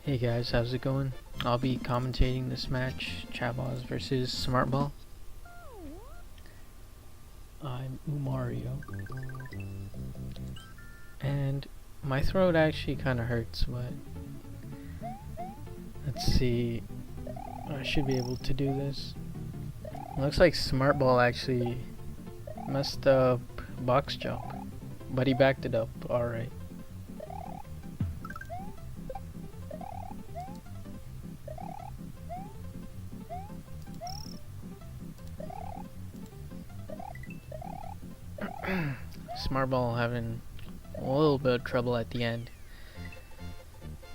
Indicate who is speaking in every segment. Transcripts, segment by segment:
Speaker 1: Hey guys, how's it going? I'll be commentating this match, Chab0z versus SmartBall. I'm Umario. And my throat actually kind of hurts, but let's see. I should be able to do this. Looks like SmartBall actually messed up box jump, but he backed it up alright. SmartBall having a little bit of trouble at the end.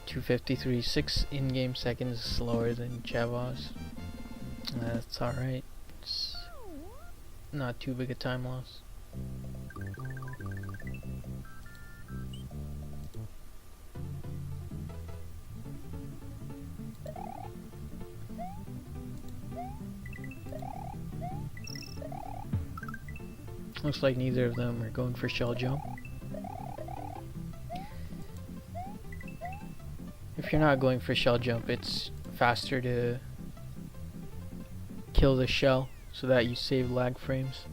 Speaker 1: 2:53, 6 in-game seconds slower than Chab0z. That's alright. It's not too big a time loss. Looks like neither of them are going for shell jump. If you're not going for shell jump, it's faster to kill the shell so that you save lag frames.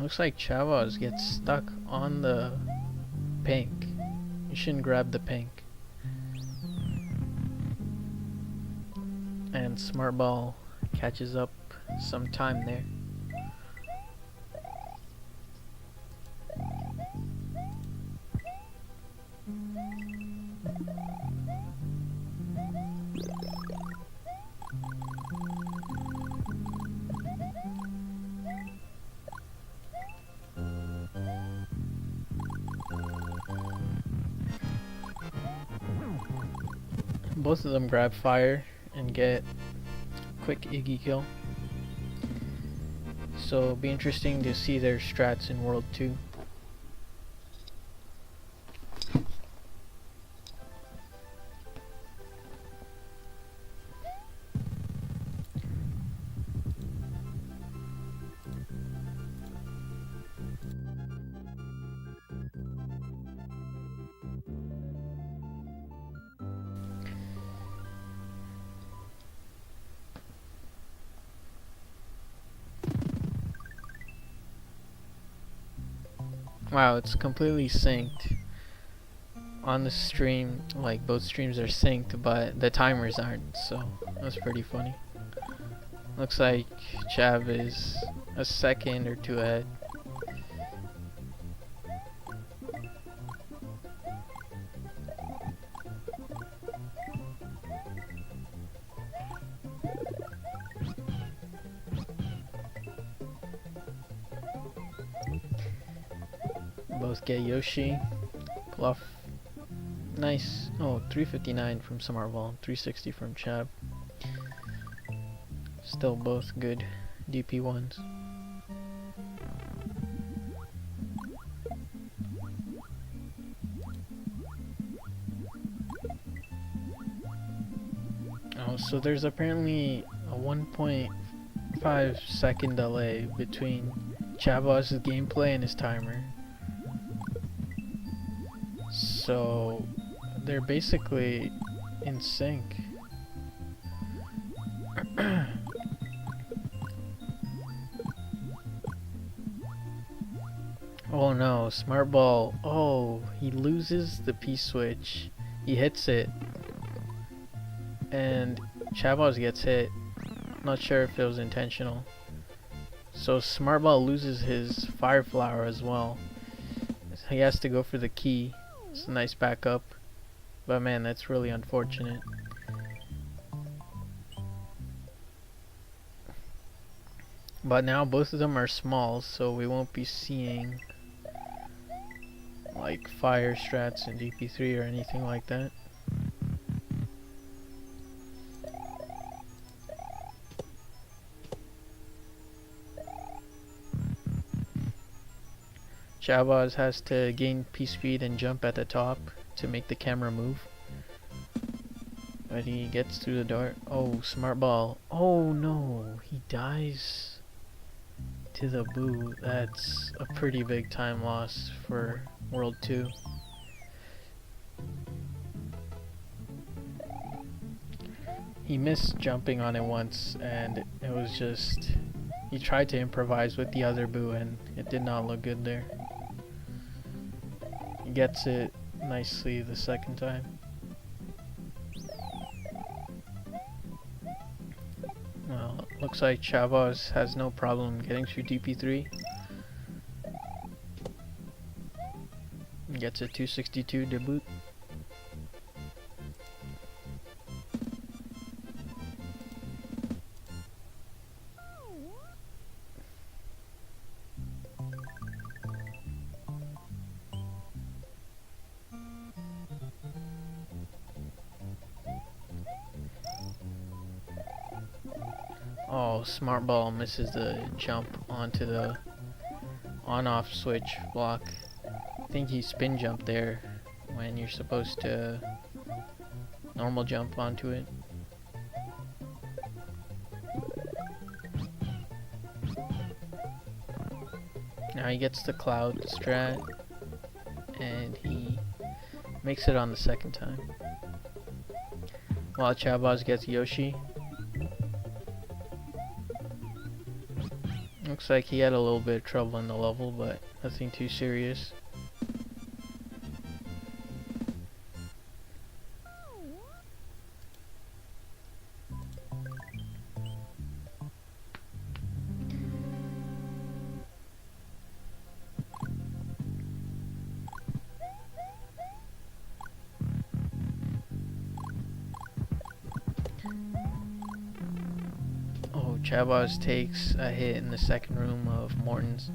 Speaker 1: Looks like Chab0z gets stuck on the pink. You shouldn't grab the pink. And SmartBall catches up some time there. Both of them grab fire and get quick Iggy kill. So it'll be interesting to see their strats in World 2. Wow, it's completely synced on the stream. Like, both streams are synced, but the timers aren't, so that's pretty funny. Looks like Chab is a second or two ahead. Both get Yoshi. Pull off nice. Oh, 359 from SmartBall, 360 from Chab. Still both good DP1s. Oh, so there's apparently a 1.5 second delay between Chab0z's gameplay and his timer. So they're basically in sync. Oh no, SmartBall. Oh, he loses the P-switch. He hits it. And Chab0z gets hit. Not sure if it was intentional. So SmartBall loses his Fire Flower as well. He has to go for the key. It's a nice backup. But man, that's really unfortunate. But now both of them are small, so we won't be seeing like fire strats in DP3 or anything like that. Chab0z has to gain P speed and jump at the top to make the camera move. But he gets through the door. Oh, SmartBall. Oh no, he dies to the boo. That's a pretty big time loss for World 2. He missed jumping on it once, and it was just, he tried to improvise with the other boo and it did not look good there. He gets it nicely the second time. Well, looks like Chab0z has no problem getting through DP3. Gets a 262 debut. Oh, SmartBall misses the jump onto the on-off switch block. I think he spin jumped there when you're supposed to normal jump onto it. Now he gets the cloud strat and he makes it on the second time. While Chab0z gets Yoshi. Looks like he had a little bit of trouble in the level, but nothing too serious. Chab0z takes a hit in the second room of Morton's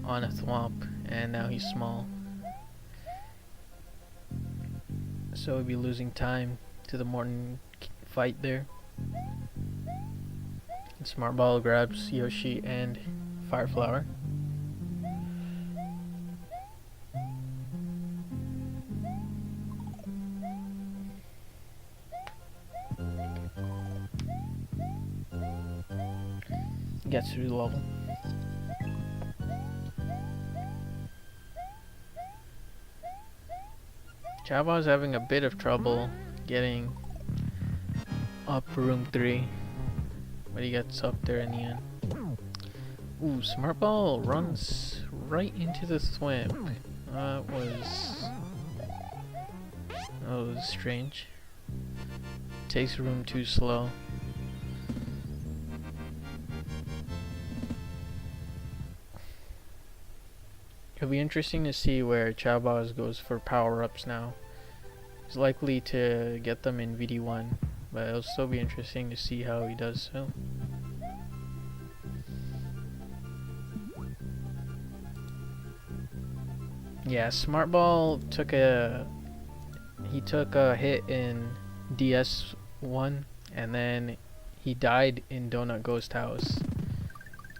Speaker 1: on a thwomp, and now he's small. So he'll be losing time to the Morton fight there. And SmartBall grabs Yoshi and Fire Flower. Gets through the level. Chab0z having a bit of trouble getting up room 3, but he gets up there in the end. Ooh, SmartBall runs right into the thwimp. That was strange. Takes room 2 slow. It'll be interesting to see where Chab0z goes for power-ups now. He's likely to get them in VD1, but it'll still be interesting to see how he does so. Yeah, SmartBall took a hit in DS1, and then he died in Donut Ghost House,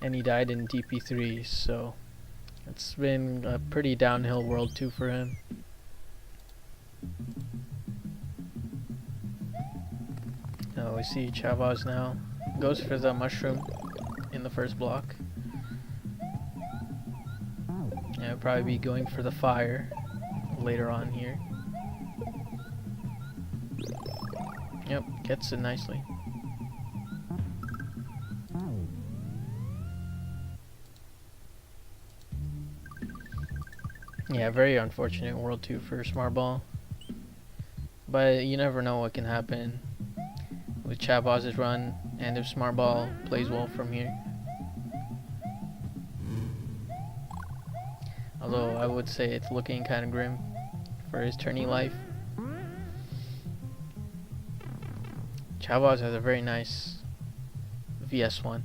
Speaker 1: and he died in DP3, so it's been a pretty downhill World 2 for him. We see Chab0z now goes for the mushroom in the first block. Yeah, he'll probably be going for the fire later on here. Yep, gets it nicely. Yeah, very unfortunate World 2 for SmartBall. But you never know what can happen with Chab0z's run, and if SmartBall plays well from here. Although I would say it's looking kind of grim for his tourney life. Chab0z has a very nice VS1.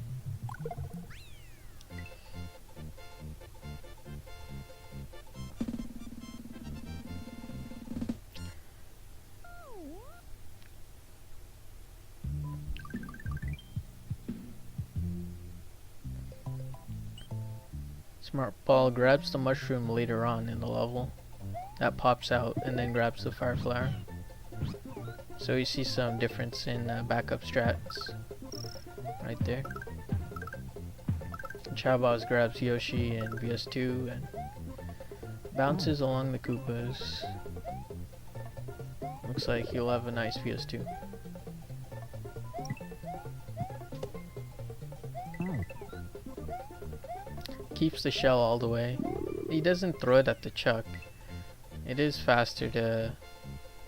Speaker 1: SmartBall grabs the mushroom later on in the level. That pops out and then grabs the fire flower. So you see some difference in backup strats right there. Chab0z grabs Yoshi and VS2 and bounces along the Koopas. Looks like he'll have a nice VS2. Keeps the shell all the way. He doesn't throw it at the Chuck. It is faster to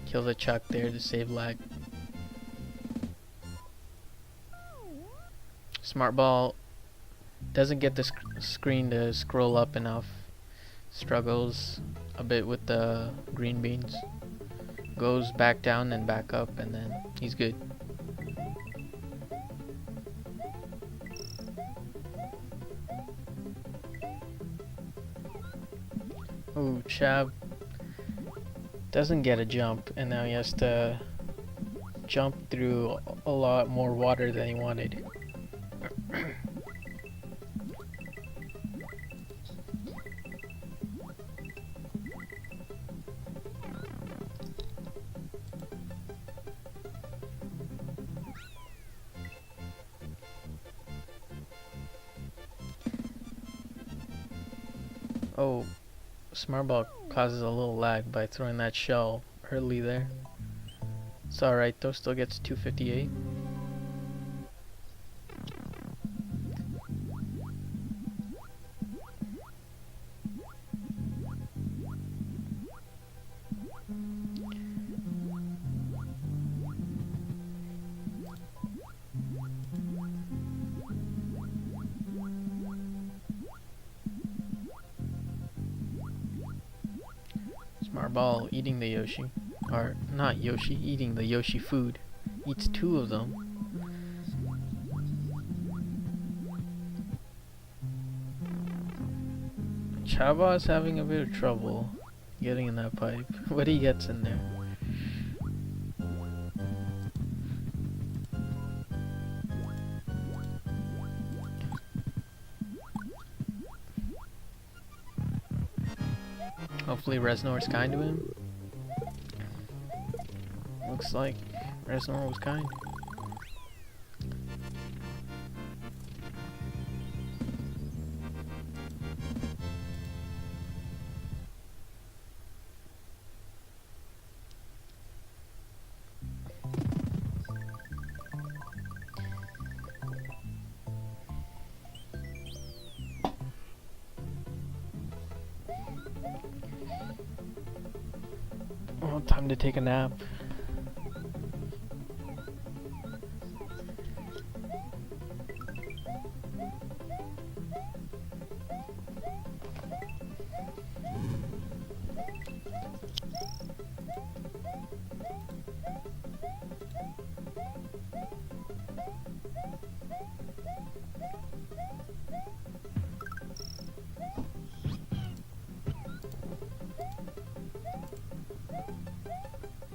Speaker 1: kill the Chuck there to save lag. SmartBall doesn't get the screen to scroll up enough. Struggles a bit with the green beans. Goes back down and back up, and then he's good. Ooh, Chab doesn't get a jump, and now he has to jump through a lot more water than he wanted. Oh, SmartBall causes a little lag by throwing that shell early there. It's alright though, still gets 258. SmartBall eating the Yoshi. Or, not Yoshi, eating the Yoshi food. Eats 2 of them. Chab0z having a bit of trouble getting in that pipe, but he gets in there. Hopefully Resnor's kind to him. Looks like Resnor was kind. Oh, time to take a nap.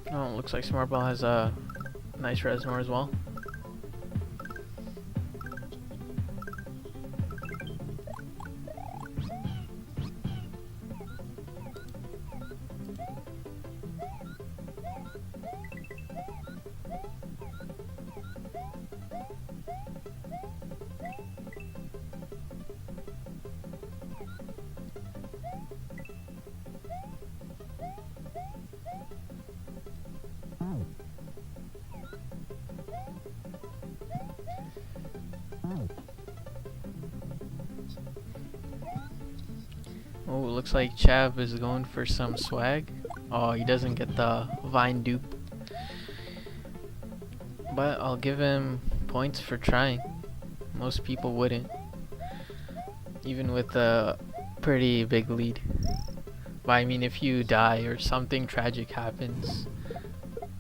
Speaker 1: Oh, looks like SmartBall has a nice Resnor as well. looks like Chab is going for some swag. Oh, he doesn't get the Vine dupe. But I'll give him points for trying. Most people wouldn't. Even with a pretty big lead. But I mean, if you die or something tragic happens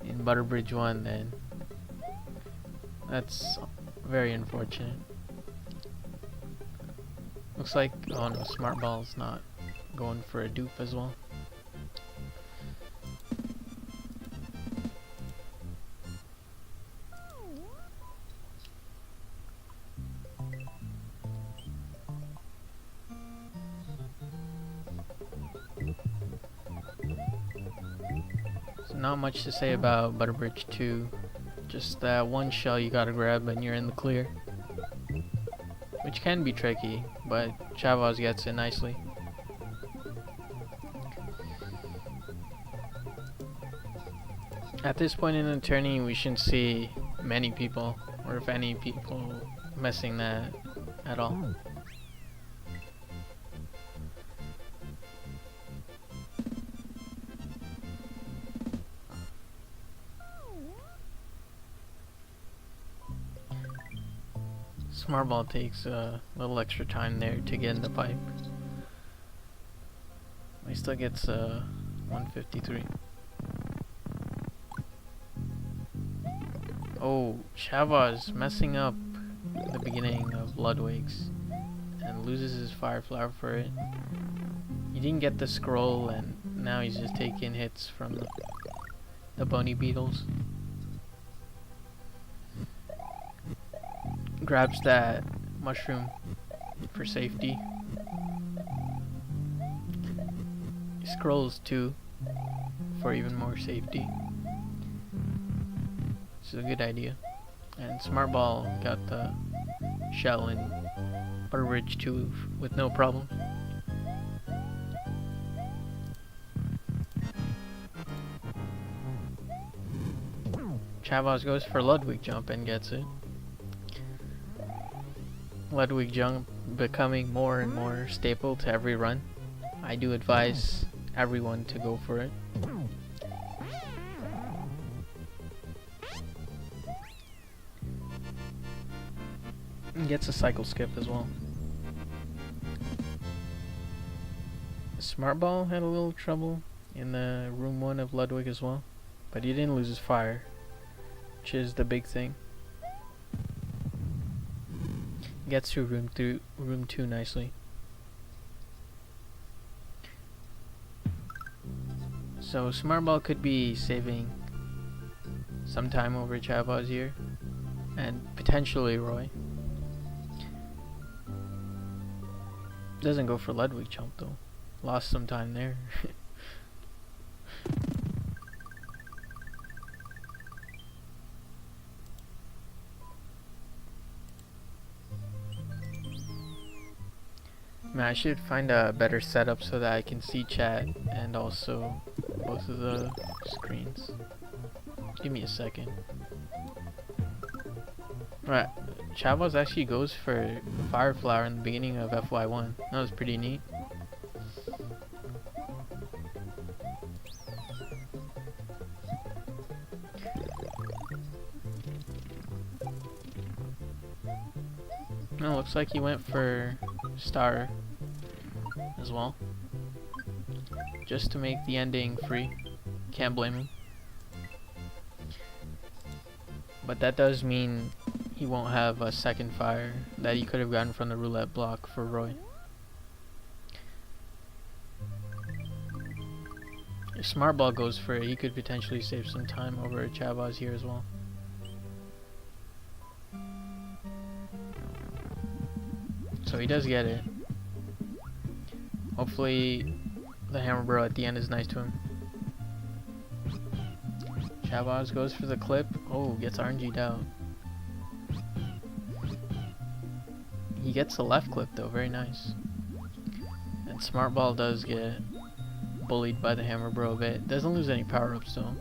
Speaker 1: in Butterbridge 1, then that's very unfortunate. Looks like, oh no, SmartBall's not going for a dupe as well. So not much to say about Butterbridge 2. Just that one shell you gotta grab and you're in the clear. Which can be tricky, but Chab0z gets it nicely. At this point in the tourney, we shouldn't see many people, or if any people, messing that at all. SmartBall takes a little extra time there to get in the pipe. He still gets 153. Oh, Chab0z messing up the beginning of Ludwig's and loses his fire flower for it. He didn't get the scroll and now he's just taking hits from the bunny beetles. Grabs that mushroom for safety. He scrolls too for even more safety. It's a good idea. And SmartBall got the shell in Butterbridge 2 with no problem. Chab0z goes for Ludwig jump and gets it. Ludwig jump becoming more and more staple to every run. I do advise everyone to go for it. And gets a cycle skip as well. SmartBall had a little trouble in the room 1 of Ludwig as well, but he didn't lose his fire, which is the big thing. Gets through room 2 nicely. So SmartBall could be saving some time over Chab0z here, and potentially Roy. Doesn't go for Ludwig jump though. Lost some time there. Man, I should find a better setup so that I can see chat and also both of the screens. Give me a second. Right, Chab0z actually goes for Fire Flower in the beginning of FY1. That was pretty neat. No, looks like he went for Star as well, just to make the ending free. Can't blame him. But that does mean he won't have a second fire that he could have gotten from the roulette block for Roy. If SmartBall goes for it, he could potentially save some time over Chab0z here as well. So he does get it. Hopefully the hammer bro at the end is nice to him. Chab0z goes for the clip. Oh, gets RNG'd out. He gets the left clip though, very nice. And SmartBall does get bullied by the hammer bro a bit. Doesn't lose any power ups though.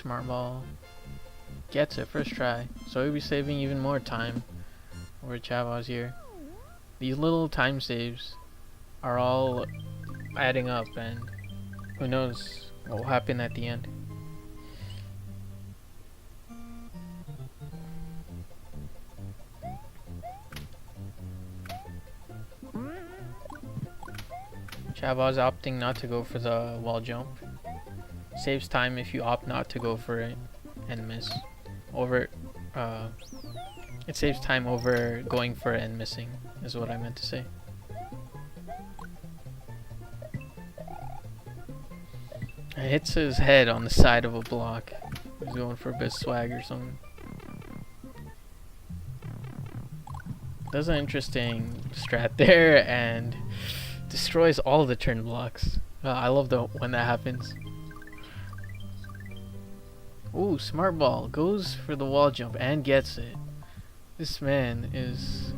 Speaker 1: SmartBall gets it first try, so he'll be saving even more time over Chab0z here. These little time saves are all adding up, and who knows what will happen at the end. Chab0z opting not to go for the wall jump. Saves time if you opt not to go for it and miss. It saves time over going for it and missing, is what I meant to say. It hits his head on the side of a block. He's going for a bit of swag or something. Does an interesting strat there and destroys all the turn blocks. I love when that happens. Ooh, SmartBall goes for the wall jump and gets it. This man is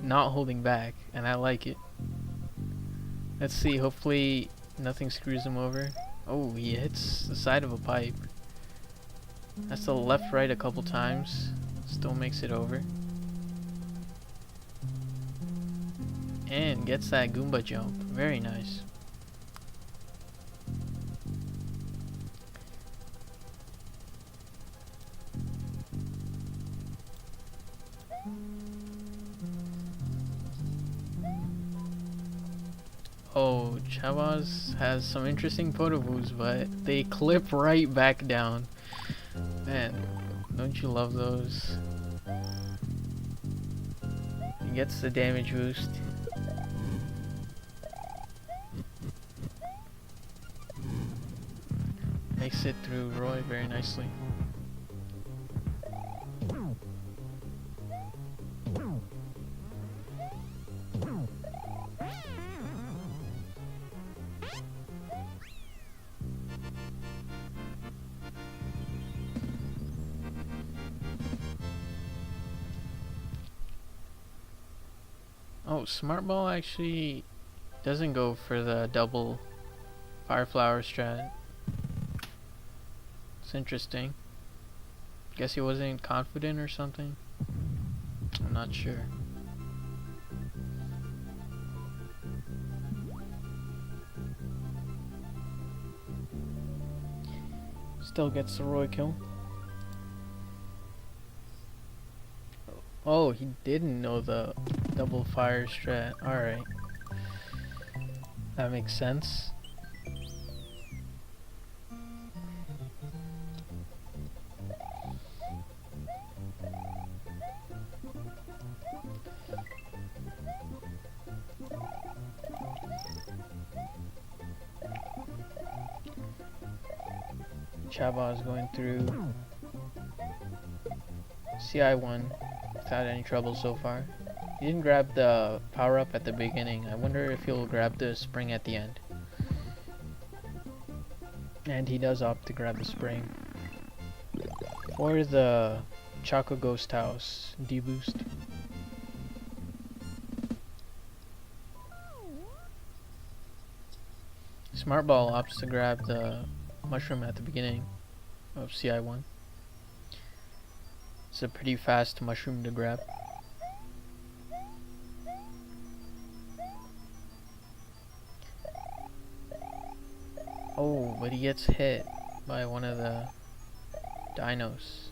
Speaker 1: not holding back, and I like it. Let's see, hopefully nothing screws him over. Oh, he hits the side of a pipe. That's the left right a couple times. Still makes it over. And gets that Goomba jump. Very nice. Oh, Chab0z has some interesting photo moves, but they clip right back down. Man, don't you love those? He gets the damage boost. Makes it through Roy very nicely. Oh, SmartBall actually doesn't go for the double fire flower strat. It's interesting. Guess he wasn't confident or something. I'm not sure. Still gets the Roy kill. Oh, he didn't know the double fire strat. Alright. That makes sense. Chab0z going through CI1 without any trouble so far. He didn't grab the power up at the beginning. I wonder if he'll grab the spring at the end. And he does opt to grab the spring. Or the Choco Ghost House deboost. SmartBall opts to grab the mushroom at the beginning of CI1. It's a pretty fast mushroom to grab. Oh, but he gets hit by one of the dinos.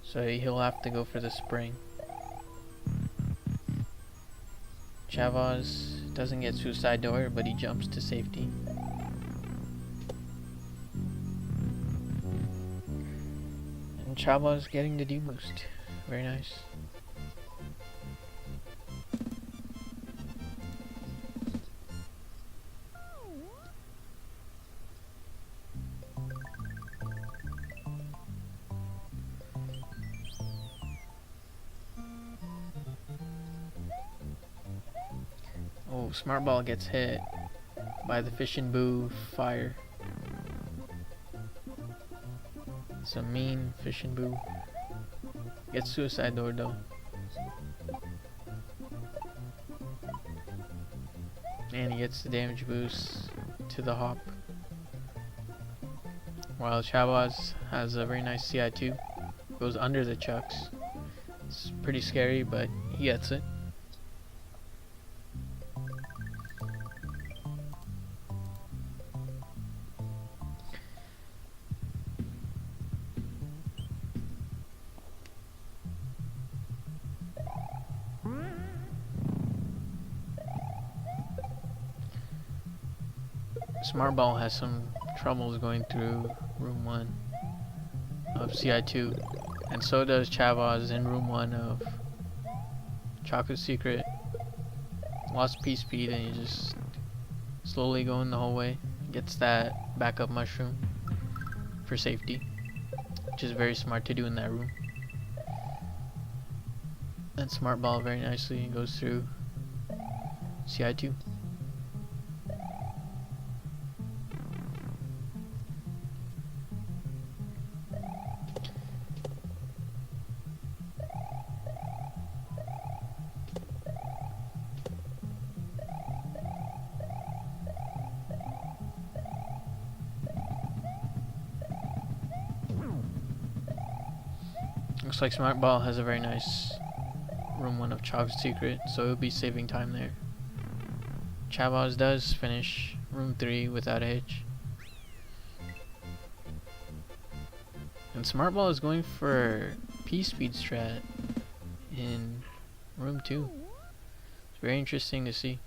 Speaker 1: So he'll have to go for the spring. Chab0z doesn't get suicide door, but he jumps to safety. And Chab0z getting the D-boost. Very nice. Oh, SmartBall gets hit by the Fish and Boo fire. It's a mean Fish and Boo. Gets suicide door though. And he gets the damage boost to the hop. While Chab0z has a very nice CI2. Goes under the chucks. It's pretty scary, but he gets it. SmartBall has some troubles going through room 1 of CI2, and so does Chab0z in room 1 of Chocolate Secret. Lost P-speed and he just slowly going the whole way. Gets that backup mushroom for safety, which is very smart to do in that room. And SmartBall very nicely goes through CI2. Looks like SmartBall has a very nice room 1 of Chocolate Secret, so he'll be saving time there. Chab0z does finish room 3 without a hitch. And SmartBall is going for P-speed strat in room 2. It's very interesting to see.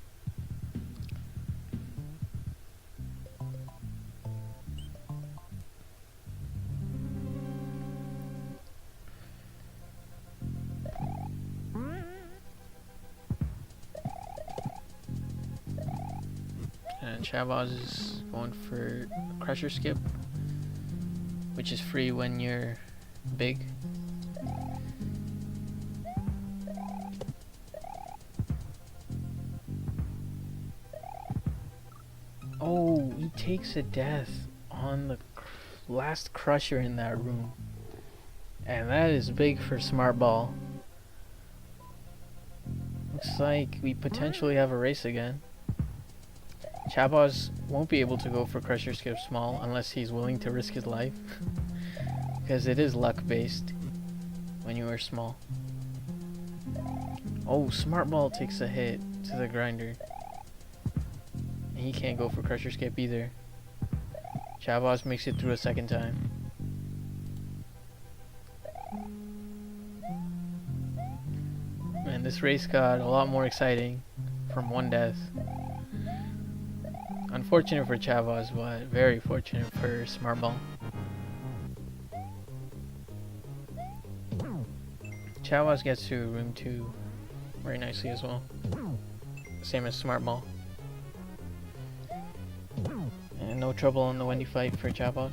Speaker 1: And Chab0z is going for Crusher Skip, which is free when you're big. Oh, he takes a death on the last Crusher in that room. And that is big for SmartBall. Looks like we potentially have a race again. Chab0z won't be able to go for Crusher Skip small unless he's willing to risk his life. Because it is luck based when you are small. Oh, SmartBall takes a hit to the grinder. And he can't go for Crusher Skip either. Chab0z makes it through a second time. Man, this race got a lot more exciting from one death. Unfortunate for Chab0z, but very fortunate for SmartBall. Chab0z gets to room 2 very nicely as well. Same as SmartBall. And no trouble in the Wendy fight for Chab0z.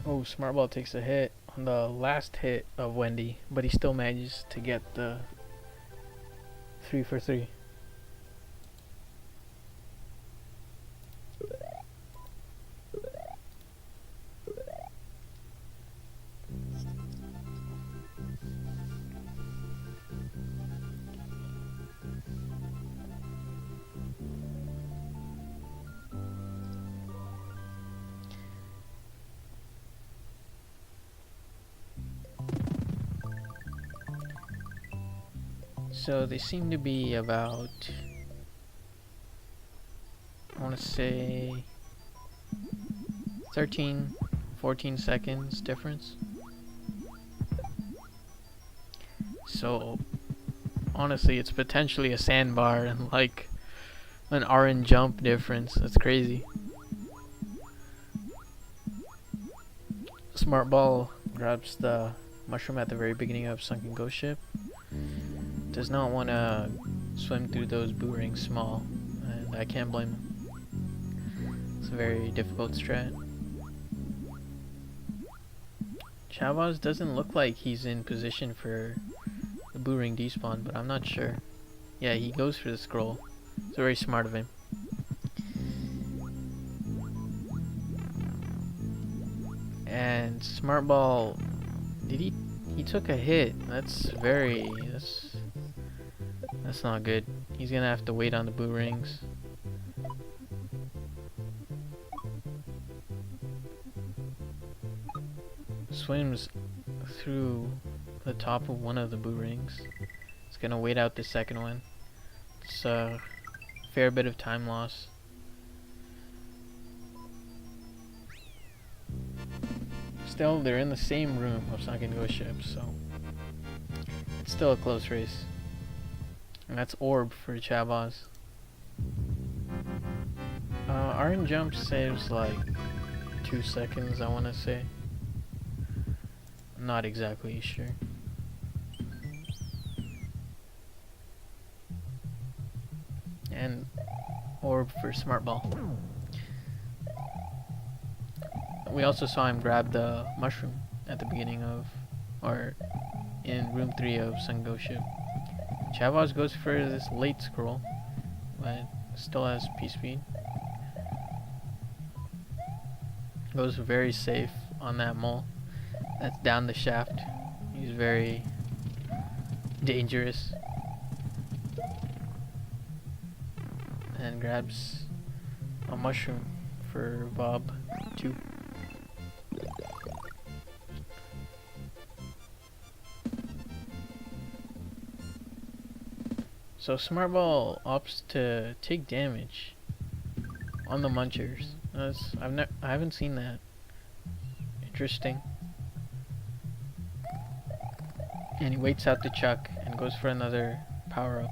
Speaker 1: Oh, SmartBall takes a hit on the last hit of Wendy, but he still manages to get the 3 for 3. So they seem to be about, I want to say 13, 14 seconds difference. So honestly, it's potentially a sandbar and like an RN jump difference. That's crazy. SmartBall grabs the mushroom at the very beginning of Sunken Ghost Ship. Does not want to swim through those boomerangs small, and I can't blame him. It's a very difficult strat. Chab0z doesn't look like he's in position for the boomerang despawn, but I'm not sure. Yeah, he goes for the scroll. It's very smart of him. And SmartBall, did he He took a hit. That's not good. He's gonna have to wait on the blue rings. Swims through the top of one of the blue rings. It's gonna wait out the second one. It's a fair bit of time loss. Still, they're in the same room of sunken ghost ships, so it's still a close race. And that's orb for Chab0z. Iron jump saves like 2 seconds, I want to say. I'm not exactly sure. And orb for SmartBall. We also saw him grab the mushroom at the beginning of, or in room 3 of Sun Ghost Ship. Chab0z goes for this late scroll, but still has P-speed. Goes very safe on that mole. That's down the shaft. He's very dangerous. And grabs a mushroom for Bob 2. So SmartBall opts to take damage on the munchers. I haven't seen that. Interesting. And he waits out the chuck and goes for another power up,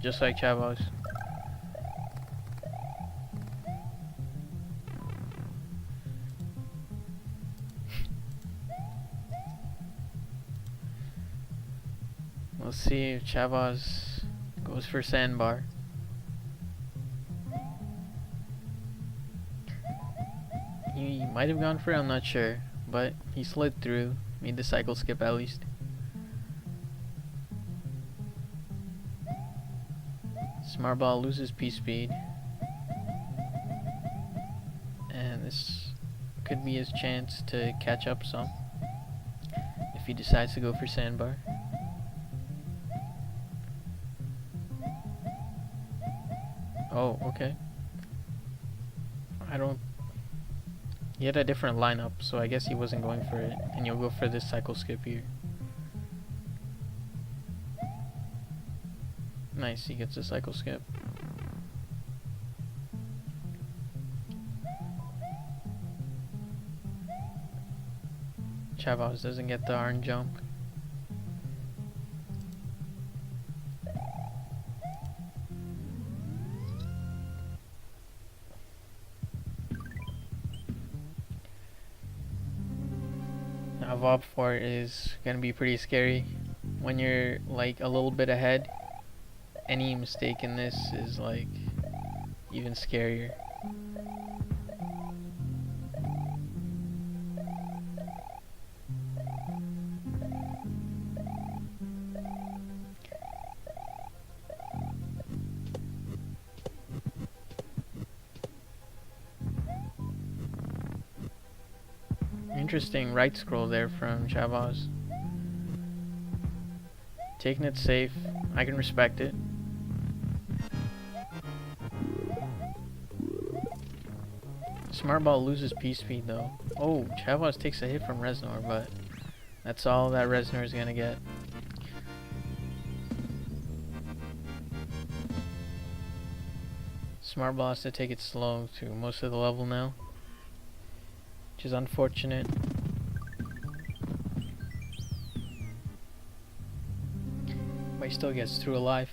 Speaker 1: just like Chab0z. Let's see if Chab0z goes for sandbar. He might have gone for it, I'm not sure, but he slid through, made the cycle skip at least. SmartBall loses P-speed, and this could be his chance to catch up some if he decides to go for sandbar. Oh, okay. He had a different lineup, so I guess he wasn't going for it, and you'll go for this cycle skip here. Nice, he gets a cycle skip. Chab0z doesn't get the iron jump. Now Vob 4 is gonna be pretty scary. When you're like a little bit ahead, any mistake in this is like even scarier. Interesting right scroll there from Chab0z. Taking it safe, I can respect it. SmartBall loses P-speed though. Oh, Chab0z takes a hit from Reznor, but that's all that Reznor is gonna get. SmartBall has to take it slow to most of the level now, which is unfortunate. But he still gets through alive.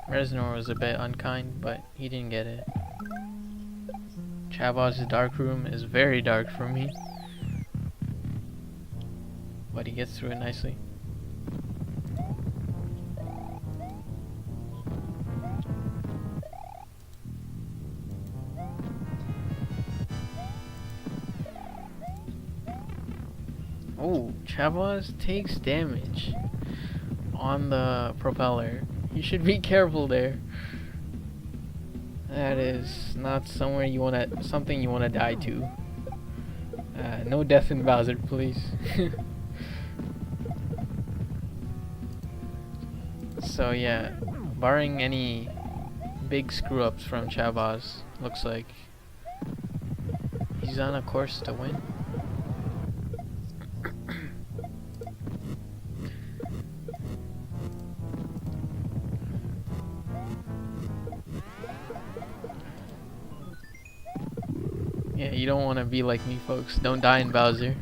Speaker 1: Reznor was a bit unkind, but he didn't get it. Chab0z's dark room is very dark for me, but he gets through it nicely. Oh, Chab0z takes damage on the propeller. You should be careful there. That is not somewhere you wanna, something you wanna die to. No death in Bowser, please. So yeah, barring any big screw ups from Chab0z, looks like he's on a course to win. Yeah, you don't want to be like me, folks. Don't die in Bowser.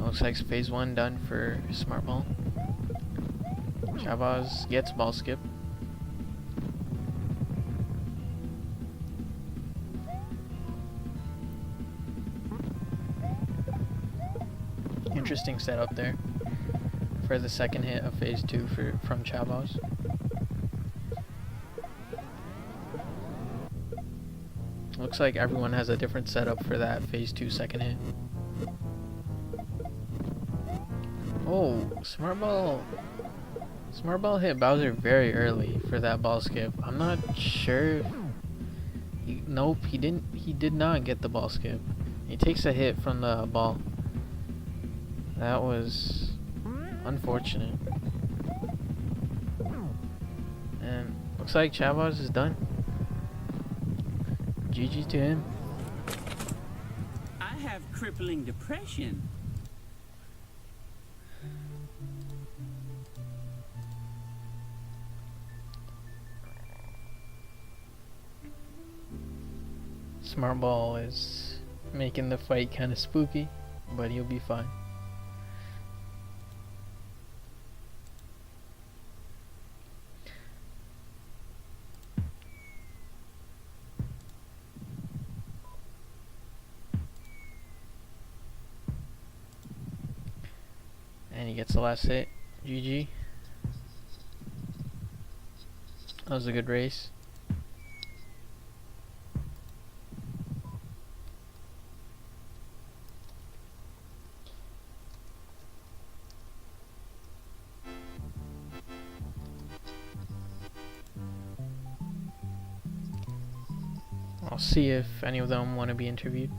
Speaker 1: Looks like phase 1 done for SmartBall. Chab0z gets ball skip. Interesting setup there for the second hit of phase 2 from Chab0z. Looks like everyone has a different setup for that phase 2 second hit. Oh, SmartBall hit Bowser very early for that ball skip. I'm not sure. Nope, he didn't. He did not get the ball skip. He takes a hit from the ball. That was unfortunate. And looks like Chab0z is done. GG to him.
Speaker 2: I have crippling depression.
Speaker 1: SmartBall is making the fight kind of spooky, but he'll be fine. And he gets the last hit. GG. That was a good race. I'll see if any of them want to be interviewed.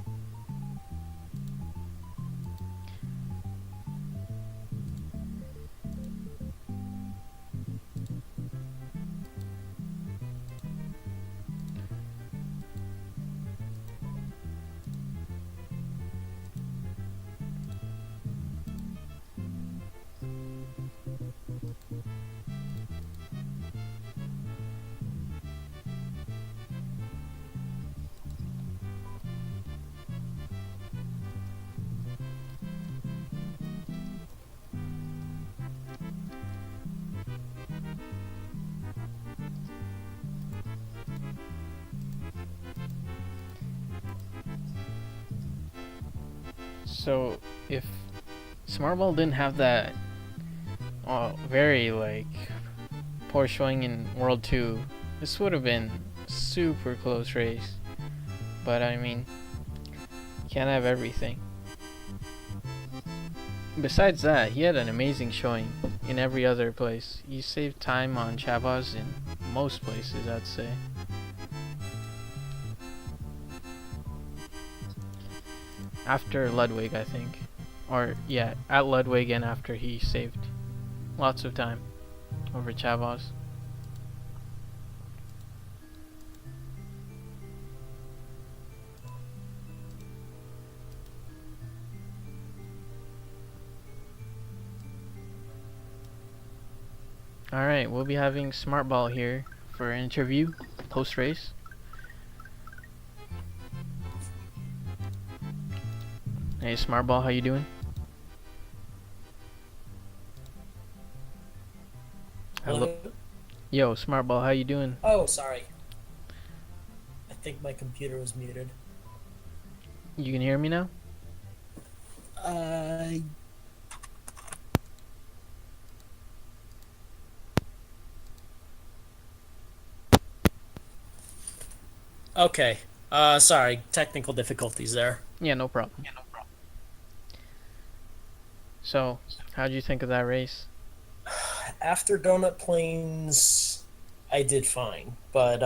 Speaker 1: So if SmartBall didn't have that very like poor showing in World 2, this would have been super close race. But I mean, can't have everything. Besides that, he had an amazing showing in every other place. He saved time on Chab0z in most places, I'd say. After Ludwig, I think. Or, yeah, at Ludwig and after he saved lots of time over Chab0z. Alright, we'll be having SmartBall here for an interview post-race. Hey SmartBall, how you doing?
Speaker 3: Hello?
Speaker 1: Yo, SmartBall, how you doing?
Speaker 3: Oh, sorry. I think my computer was muted.
Speaker 1: You can hear me now?
Speaker 3: Okay. Sorry. Technical difficulties there.
Speaker 1: Yeah, no problem. So, how'd you think of that race?
Speaker 3: After Donut Plains, I did fine, but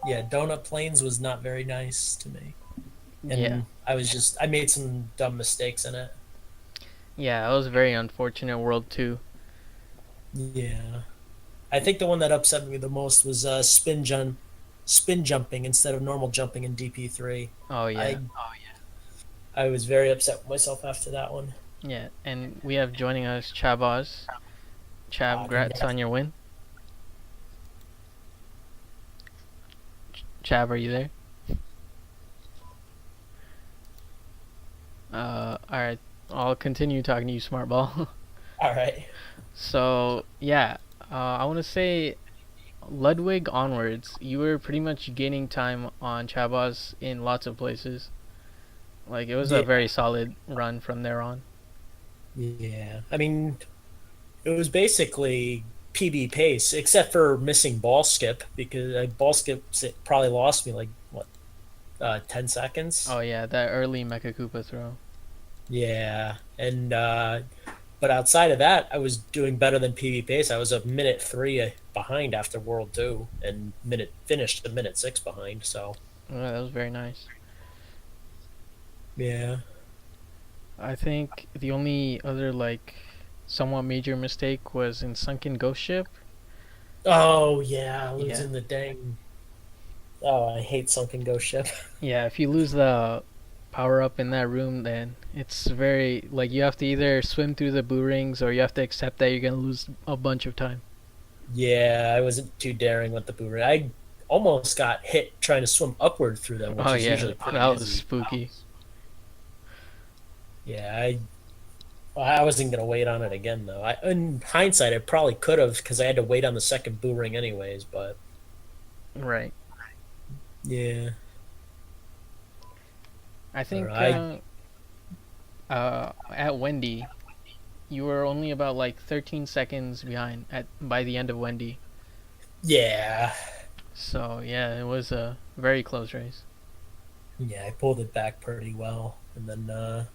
Speaker 3: yeah, Donut Plains was not very nice to me,
Speaker 1: Yeah.
Speaker 3: and I made some dumb mistakes in it.
Speaker 1: Yeah, it was very unfortunate World 2.
Speaker 3: Yeah, I think the one that upset me the most was spin jumping instead of normal jumping in DP3.
Speaker 1: Oh, yeah.
Speaker 3: I I was very upset with myself after that one.
Speaker 1: Yeah, and we have joining us Chab0z. Chab, congrats
Speaker 3: Congrats.
Speaker 1: on your win. Chab, are you there? Alright. I'll continue talking to you, SmartBall.
Speaker 3: All right.
Speaker 1: So, yeah. I want to say Ludwig onwards, you were pretty much gaining time on Chab0z in lots of places. Like, it was a
Speaker 3: Yeah,
Speaker 1: very solid run from there on.
Speaker 3: yeah. I mean, it was basically PB pace, except for missing ball skip because ball skips it probably lost me like what 10 seconds.
Speaker 1: Oh, yeah, that early Mecha Koopa throw.
Speaker 3: Yeah, and but outside of that, I was doing better than PB pace. I was a minute 3 behind after World Two, and minute finished a minute 6 behind. So
Speaker 1: Yeah, that was very nice.
Speaker 3: yeah.
Speaker 1: I think the only other, like, somewhat major mistake was in Sunken Ghost Ship.
Speaker 3: Oh yeah,
Speaker 1: Yeah.
Speaker 3: losing the dang. Oh, I hate sunken ghost ship.
Speaker 1: Yeah, if you lose the power up in that room, then it's very, like, you have to either swim through the boo rings or you have to accept that you're gonna lose a bunch of time.
Speaker 3: Yeah, I wasn't too daring with the boomerang. I almost got hit trying to swim upward through them, which
Speaker 1: Oh,
Speaker 3: is
Speaker 1: yeah,
Speaker 3: usually pretty
Speaker 1: that was
Speaker 3: easy.
Speaker 1: spooky.
Speaker 3: Yeah, I wasn't gonna wait on it again though. In hindsight, I probably could have because I had to wait on the second boomerang anyways. But
Speaker 1: Right.
Speaker 3: yeah,
Speaker 1: I think
Speaker 3: I
Speaker 1: at Wendy, you were only about like 13 seconds behind at by the end of Wendy.
Speaker 3: yeah,
Speaker 1: So yeah, it was a very close race.
Speaker 3: yeah, I pulled it back pretty well, and then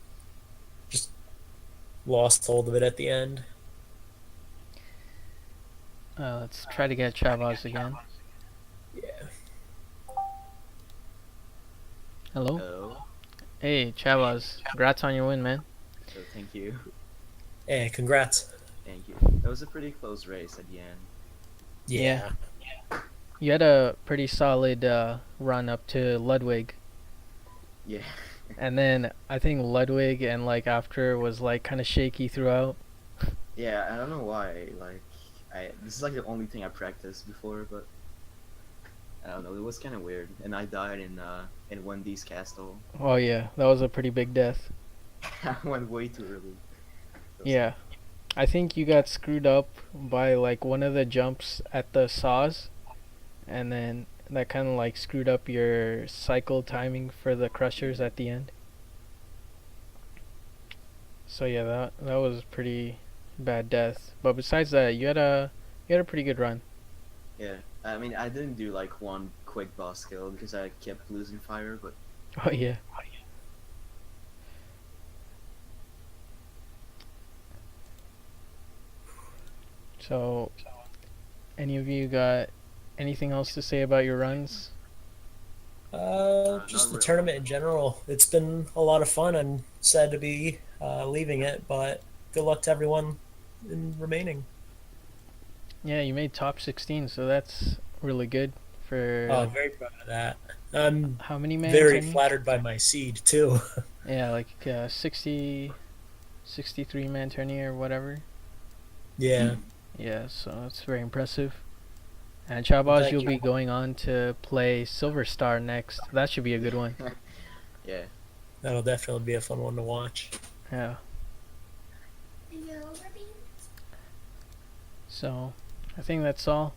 Speaker 3: just lost hold of it at the end.
Speaker 1: Let's try to get Chab0z again.
Speaker 3: Yeah,
Speaker 1: Hello.
Speaker 4: Hello.
Speaker 1: Hey, Chab0z. Congrats on your win, man.
Speaker 4: So thank you.
Speaker 3: yeah, congrats.
Speaker 4: Thank you. That was a pretty close race at the end.
Speaker 3: Yeah,
Speaker 1: You had a pretty solid run up to Ludwig,
Speaker 4: Yeah.
Speaker 1: and then I think Ludwig and like after was like kind of shaky throughout.
Speaker 4: Yeah, I don't know why. Like, this is like the only thing I practiced before, but I don't know. It was kind of weird, and I died in Wendy's castle.
Speaker 1: Oh yeah, that was a pretty big death.
Speaker 4: I went way too early.
Speaker 1: Yeah. I think you got screwed up by like one of the jumps at the saws, and then that kind of like screwed up your cycle timing for the crushers at the end. So yeah, that was pretty bad death. But besides that, you had a pretty good run.
Speaker 4: Yeah. I mean, I didn't do like one quick boss kill because I kept losing fire, but
Speaker 1: Oh yeah. So, any of you got anything else to say about your runs?
Speaker 3: just
Speaker 4: not
Speaker 3: the
Speaker 4: really.
Speaker 3: tournament in general. It's been a lot of fun. I'm sad to be leaving it, but good luck to everyone in remaining.
Speaker 1: Yeah, you made top 16, so that's really good for
Speaker 3: Oh, very proud of that. I'm
Speaker 1: how many man
Speaker 3: very
Speaker 1: tourney?
Speaker 3: flattered by my seed too.
Speaker 1: Yeah, like 63 man tourney or whatever.
Speaker 3: Yeah,
Speaker 1: Yeah, so it's very impressive. And Chab0z,
Speaker 3: Thank
Speaker 1: you'll
Speaker 3: you.
Speaker 1: be going on to play Silver Star next. That should be a good one.
Speaker 4: yeah.
Speaker 3: that'll definitely be a fun one to watch.
Speaker 1: Yeah. So, I think that's all.